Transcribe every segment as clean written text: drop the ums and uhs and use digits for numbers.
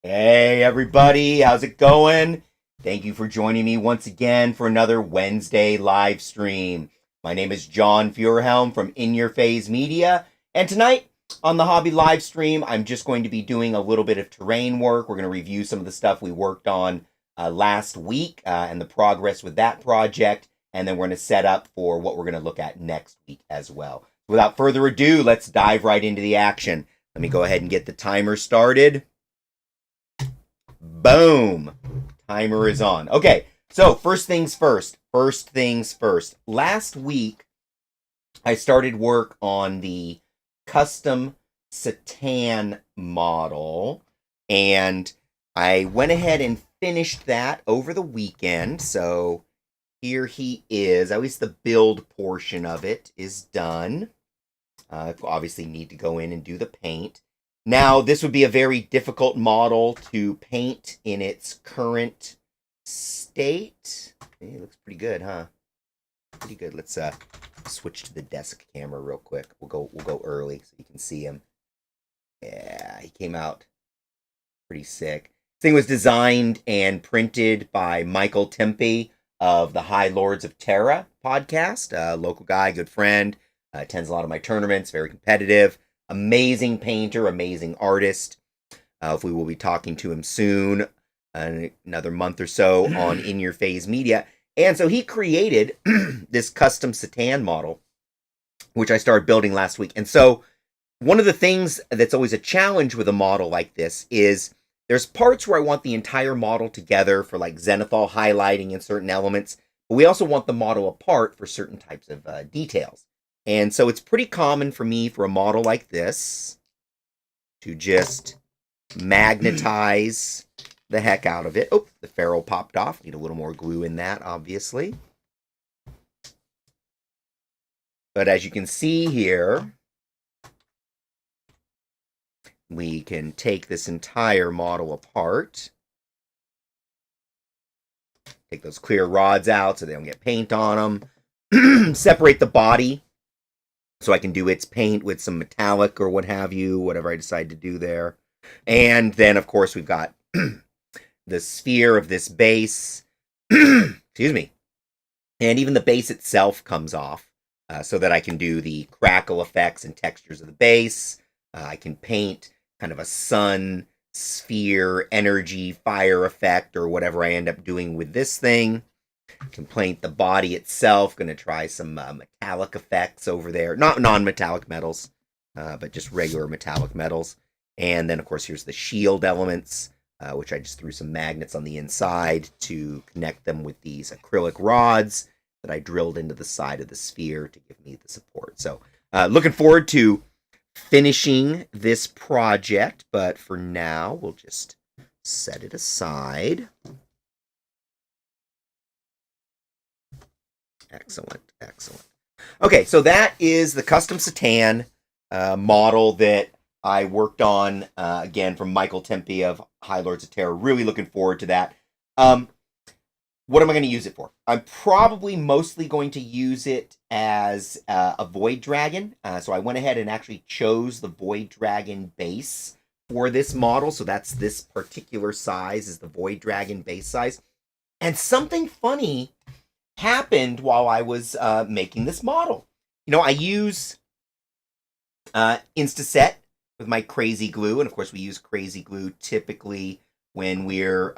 Hey everybody, how's it going? Thank you for joining me once again for another Wednesday live stream. My name is John Feuerhelm from In Your Phase Media, and tonight on the hobby live stream, I'm just going to be doing a little bit of terrain work. We're going to review some of the stuff we worked on last week and the progress with that project, and then we're going to set up for what we're going to look at next week as well. Without further ado, let's dive right into the action. Let me go ahead and get the timer started. Boom. Timer is on. Okay, so first things first. Last week, I started work on the custom C'tan model, and I went ahead and finished that over the weekend. So here he is. At least the build portion of it is done. Obviously need to go in and do the paint. Now, this would be a very difficult model to paint in its current state. Hey, it looks pretty good, huh? Pretty good. Let's switch to the desk camera real quick. We'll go early so you can see him. Yeah, he came out pretty sick. This thing was designed and printed by Michael Tempe of the High Lords of Terra podcast. Local guy, good friend. Attends a lot of my tournaments, very competitive. Amazing painter, amazing artist. We will be talking to him soon, another month or so, on In Your Phase Media. And so he created this custom C'tan model, which I started building last week. And so one of the things that's always a challenge with a model like this is there's parts where I want the entire model together for like zenithal highlighting in certain elements, but we also want the model apart for certain types of details. And so it's pretty common for me for a model like this to just magnetize the heck out of it. Oh, the ferrule popped off. Need a little more glue in that, obviously. But as you can see here, we can take this entire model apart. Take those clear rods out so they don't get paint on them. Separate the body so I can do its paint with some metallic or what have you, whatever I decide to do there. And then, of course, we've got the sphere of this base. Excuse me. And even the base itself comes off so that I can do the crackle effects and textures of the base. I can paint kind of a sun, sphere, energy, fire effect, or whatever I end up doing with this thing. Can paint the body itself. Going to try some metallic effects over there. Not non-metallic metals, but just regular metallic metals. And then, of course, here's the shield elements, which I just threw some magnets on the inside to connect them with these acrylic rods that I drilled into the side of the sphere to give me the support. So looking forward to finishing this project. But for now, we'll just set it aside. Excellent. Okay, so that is the custom C'tan model that I worked on, again, from Michael Tempe of High Lords of Terra. Really looking forward to that. What am I going to use it for? I'm probably mostly going to use it as a Void Dragon. So I went ahead and actually chose the Void Dragon base for this model. So that's this particular size is the Void Dragon base size. And something funny happened while I was making this model. You know, I use Instaset with my crazy glue, and of course we use crazy glue typically when we're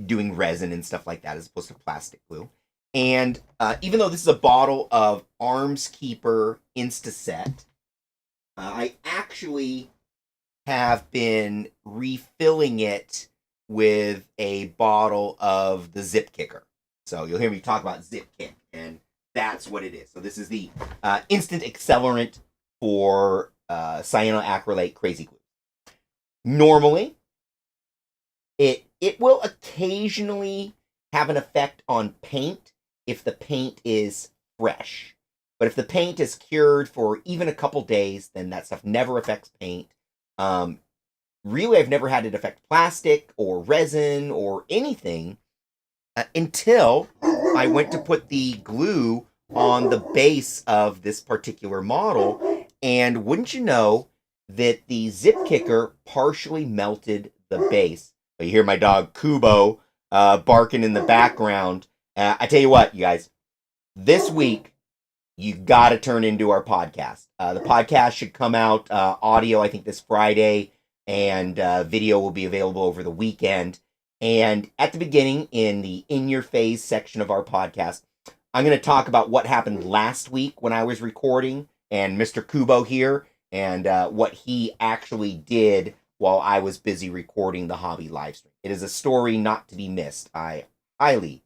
doing resin and stuff like that as opposed to plastic glue. And even though this is a bottle of Armskeeper Instaset, I actually have been refilling it with a bottle of the Zip Kicker. So you'll hear me talk about Zip Kick, and that's what it is. So this is the instant accelerant for cyanoacrylate crazy glue. Normally, it will occasionally have an effect on paint if the paint is fresh. But if the paint is cured for even a couple days, then that stuff never affects paint. Really, I've never had it affect plastic or resin or anything until I went to put the glue on the base of this particular model. And wouldn't you know that the Zip Kicker partially melted the bass. But you hear my dog Kubo barking in the background. I tell you what, you guys, this week you got to turn into our podcast. The podcast should come out audio, I think, this Friday, and video will be available over the weekend. And at the beginning, in the In Your Phase section of our podcast, I'm going to talk about what happened last week when I was recording, and Mr. Kubo here, and what he actually did while I was busy recording the hobby live stream. It is a story not to be missed. I highly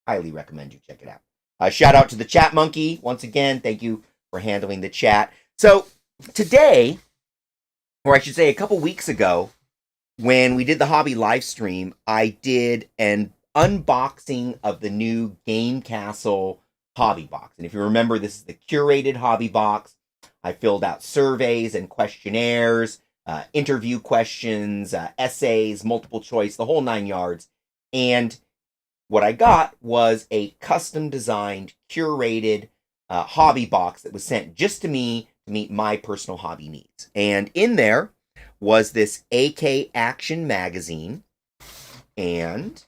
recommend you check it out. Shout out to the chat monkey once again. Thank you for handling the chat. So today, or I should say a couple weeks ago, when we did the hobby live stream, I did an unboxing of the new Game Castle hobby box. And if you remember, this is the curated hobby box. I filled out surveys and questionnaires, interview questions, essays, multiple choice, the whole 9 yards. And what I got was a custom designed, curated hobby box that was sent just to me to meet my personal hobby needs. And in there was this AK Action magazine and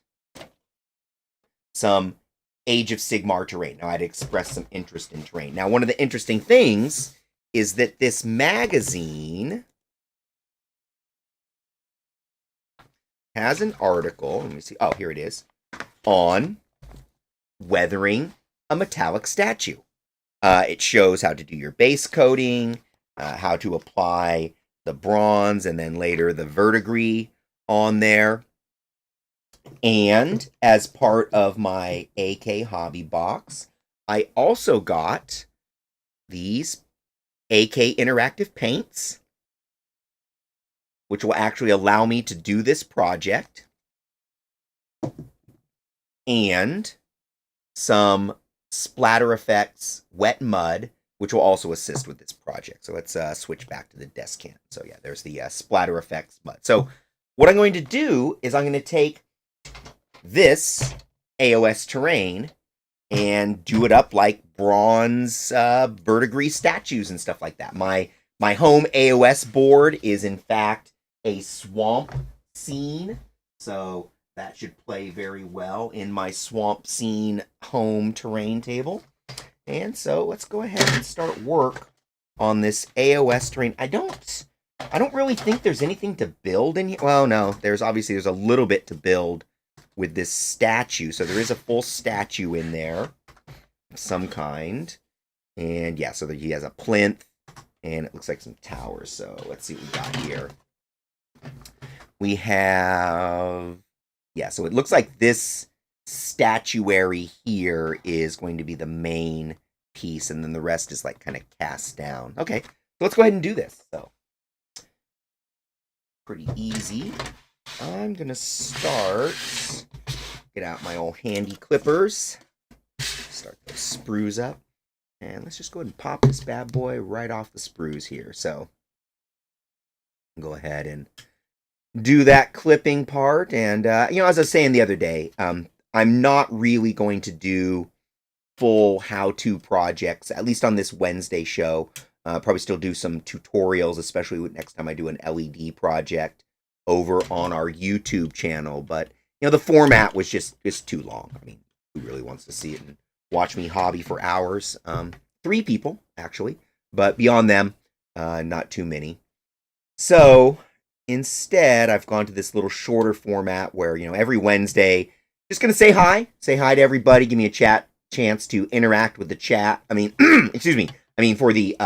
some Age of Sigmar terrain. Now, I'd expressed some interest in terrain. Now, one of the interesting things is that this magazine has an article, let me see, oh, here it is, on weathering a metallic statue. It shows how to do your base coating, how to apply the bronze, and then later the verdigris on there. And as part of my AK hobby box, I also got these AK interactive paints, which will actually allow me to do this project, and some Splatter Effects wet mud, which will also assist with this project. So let's switch back to the Descant. So yeah, there's the Splatter Effects mud. So what I'm going to do is I'm going to take this AOS terrain and do it up like bronze verdigris statues and stuff like that. My home AOS board is in fact a swamp scene, so that should play very well in my swamp scene home terrain table. And so let's go ahead and start work on this AOS terrain. I don't really think there's anything to build in here. Well, no, there's a little bit to build with this statue. So there is a full statue in there of some kind. And yeah, so he has a plinth and it looks like some towers. So let's see what we got here. We have, yeah, so it looks like this statuary here is going to be the main piece, and then the rest is like kind of cast down. Okay, so let's go ahead and do this. So pretty easy. I'm gonna start, get out my old handy clippers, start those sprues up, and let's just go ahead and pop this bad boy right off the sprues here. So go ahead and do that clipping part. And as I was saying the other day, I'm not really going to do full how-to projects, at least on this Wednesday show. Probably still do some tutorials, especially next time I do an LED project over on our YouTube channel. But, the format was just too long. I mean, who really wants to see it and watch me hobby for hours? 3 people, actually. But beyond them, not too many. So instead, I've gone to this little shorter format where, every Wednesday, just going to say hi to everybody, give me a chance to interact with the chat. I mean, excuse me. I mean, for the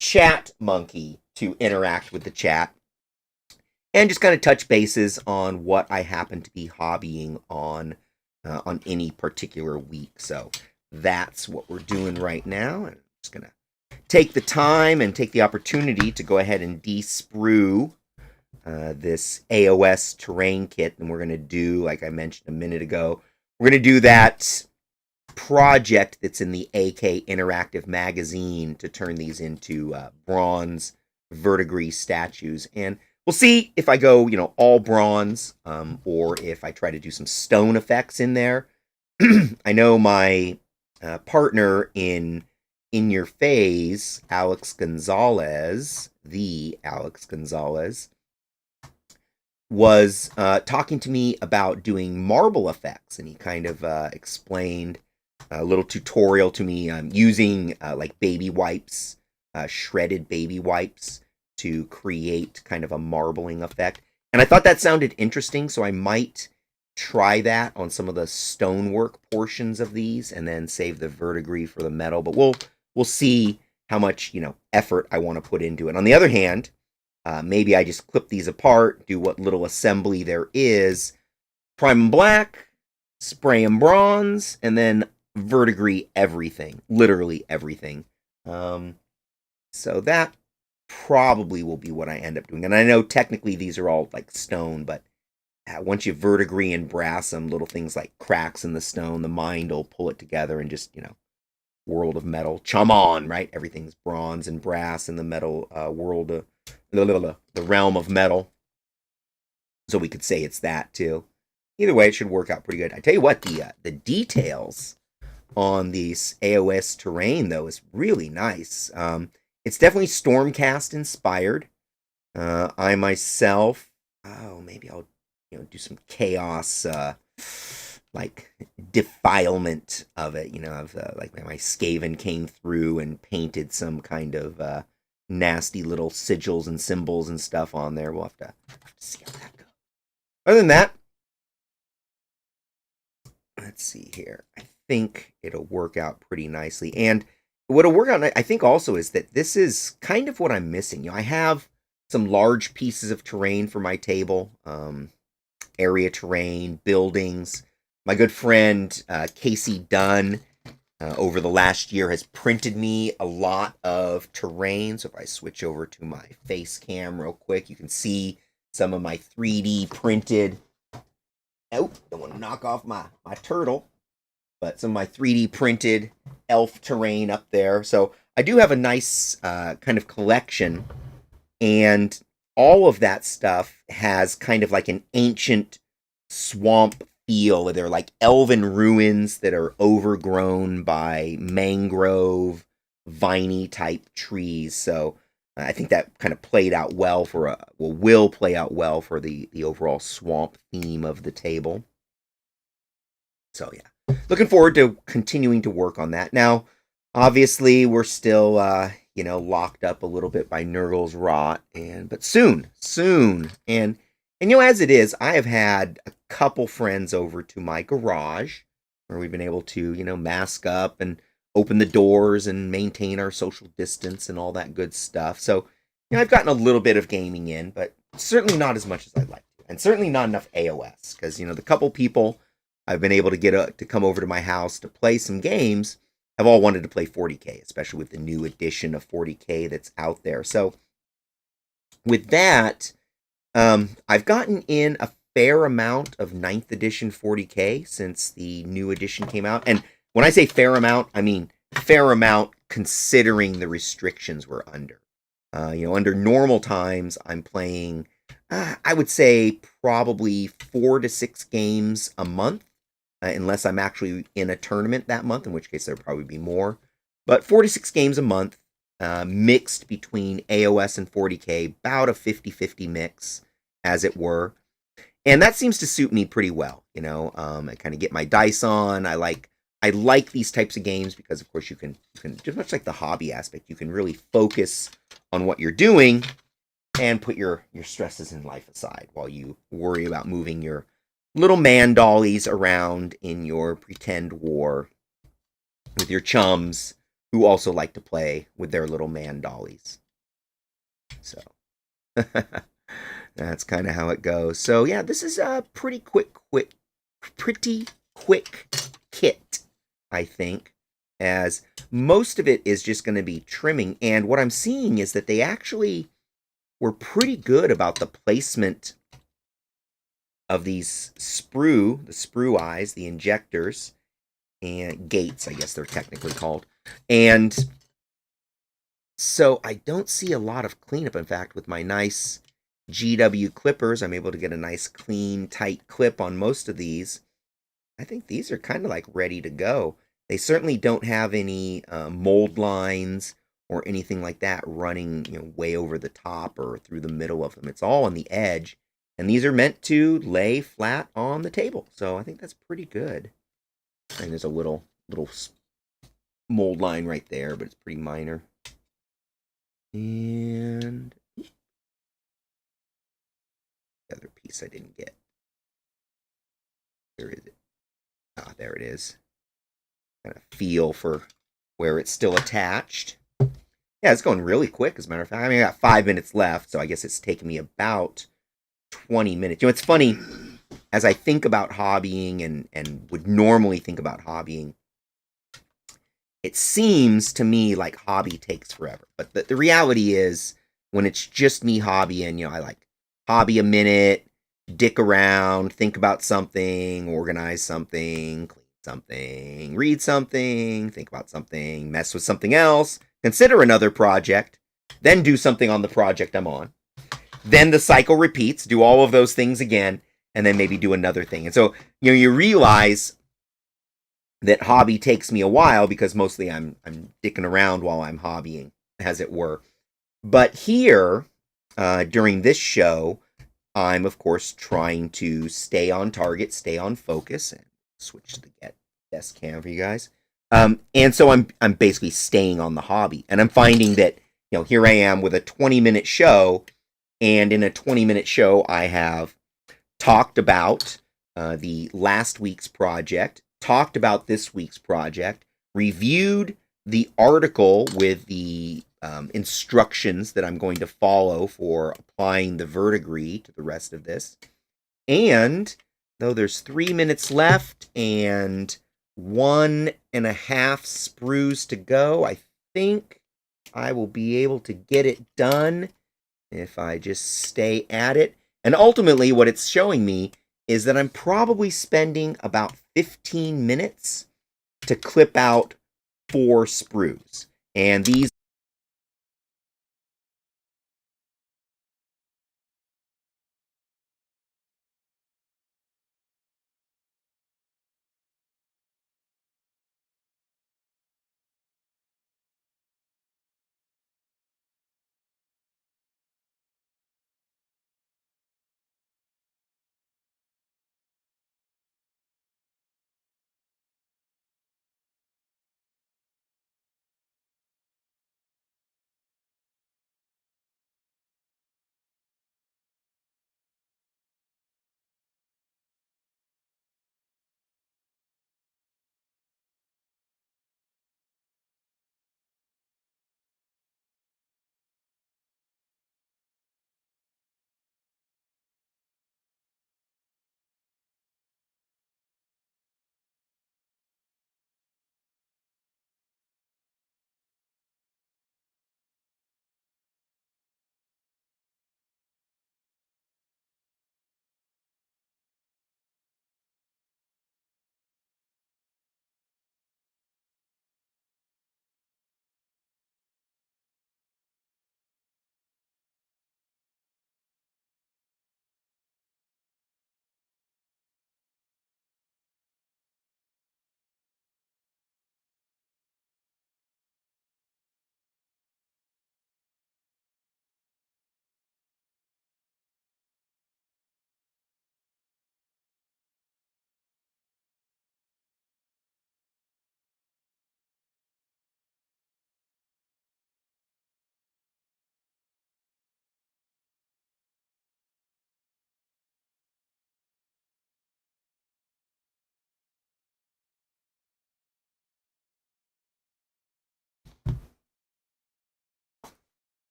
chat monkey to interact with the chat and just kind of touch bases on what I happen to be hobbying on any particular week. So that's what we're doing right now. And I'm just going to take the time and take the opportunity to go ahead and de-sprue this AOS terrain kit. And we're going to do, like I mentioned a minute ago, we're going to do that project that's in the AK Interactive magazine to turn these into bronze verdigris statues. And we'll see if I go, all bronze, or if I try to do some stone effects in there. I know my partner in Your Phase, Alex Gonzalez, was talking to me about doing marble effects, and he kind of explained a little tutorial to me using like baby wipes, shredded baby wipes, to create kind of a marbling effect. And I thought that sounded interesting, so I might try that on some of the stonework portions of these, and then save the verdigris for the metal. But we'll see how much effort I want to put into it. On the other hand, maybe I just clip these apart, do what little assembly there is, prime them black, spray them bronze, and then verdigris everything, literally everything. So that probably will be what I end up doing. And I know technically these are all like stone, but once you verdigris and brass them, little things like cracks in the stone, the mind will pull it together and just, world of metal. Chum on, right? Everything's bronze and brass in the metal world, the realm of metal. So we could say it's that too. Either way, it should work out pretty good. I tell you what, the details on these AOS terrain though is really nice. It's definitely Stormcast inspired. I myself, maybe I'll do some chaos like defilement of it. Of like my Skaven came through and painted some kind of nasty little sigils and symbols and stuff on there. We'll have to see how that goes. Other than that, let's see here. I think it'll work out pretty nicely. And what'll work out, I think, also is that this is kind of what I'm missing. I have some large pieces of terrain for my table, area terrain, buildings. My good friend Casey Dunn over the last year has printed me a lot of terrain. So if I switch over to my face cam real quick, you can see some of my 3D printed. Oh, don't want to knock off my turtle. But some of my 3D printed elf terrain up there. So I do have a nice kind of collection. And all of that stuff has kind of like an ancient swamp feel. They're like elven ruins that are overgrown by mangrove, viney type trees. So I think that kind of played out well will play out well for the overall swamp theme of the table. So yeah, looking forward to continuing to work on that. Now, obviously, we're still locked up a little bit by Nurgle's Rot, but soon, and as it is, I have had a couple friends over to my garage where we've been able to mask up and open the doors and maintain our social distance and all that good stuff. So I've gotten a little bit of gaming in, but certainly not as much as I'd like to, and certainly not enough AOS, because the couple people I've been able to get to come over to my house to play some games have all wanted to play 40K, especially with the new edition of 40K that's out there. So with that, I've gotten in a fair amount of 9th edition 40K since the new edition came out. And when I say fair amount, I mean fair amount considering the restrictions we're under. Under normal times, I'm playing, I would say, probably 4 to 6 games a month. Unless I'm actually in a tournament that month, in which case there'll probably be more. But 46 games a month, mixed between AOS and 40K, about a 50-50 mix, as it were. And that seems to suit me pretty well. I kind of get my dice on. I like these types of games because, of course, you can just much like the hobby aspect, you can really focus on what you're doing and put your stresses in life aside while you worry about moving your little man dollies around in your pretend war with your chums who also like to play with their little man dollies. So that's kind of how it goes. So yeah, this is a pretty quick kit, I think, as most of it is just going to be trimming. And what I'm seeing is that they actually were pretty good about the placement of these the sprue eyes, the injectors, and gates, I guess they're technically called. And so I don't see a lot of cleanup. In fact, with my nice GW clippers, I'm able to get a nice clean, tight clip on most of these. I think these are kind of like ready to go. They certainly don't have any mold lines or anything like that running way over the top or through the middle of them. It's all on the edge. And these are meant to lay flat on the table. So I think that's pretty good. And there's a little mold line right there, but it's pretty minor. And the other piece I didn't get. Where is it? Ah, there it is. Kind of feel for where it's still attached. Yeah, it's going really quick, as a matter of fact. I mean, I got 5 minutes left, so I guess it's taken me about 20 minutes. You know, it's funny, as I think about hobbying and would normally think about hobbying, it seems to me like hobby takes forever. But the reality is, when it's just me hobbying, you know, I like hobby a minute, dick around, think about something, organize something, clean something, read something, think about something, mess with something else, consider another project, then do something on the project I'm on. Then the cycle repeats, do all of those things again, and then maybe do another thing. And so, you know, you realize that hobby takes me a while because mostly I'm dicking around while I'm hobbying, as it were. But here, during this show, I'm, of course, trying to stay on target, stay on focus, and switch to the desk cam for you guys. And so I'm basically staying on the hobby. And I'm finding that, you know, here I am with a 20-minute show, and in a 20-minute show, I have talked about the last week's project, talked about this week's project, reviewed the article with the instructions that I'm going to follow for applying the verdigris to the rest of this. And though there's 3 minutes left and 1.5 sprues to go, I think I will be able to get it done if I just stay at it. And ultimately, what it's showing me is that I'm probably spending about 15 minutes to clip out 4 sprues. And these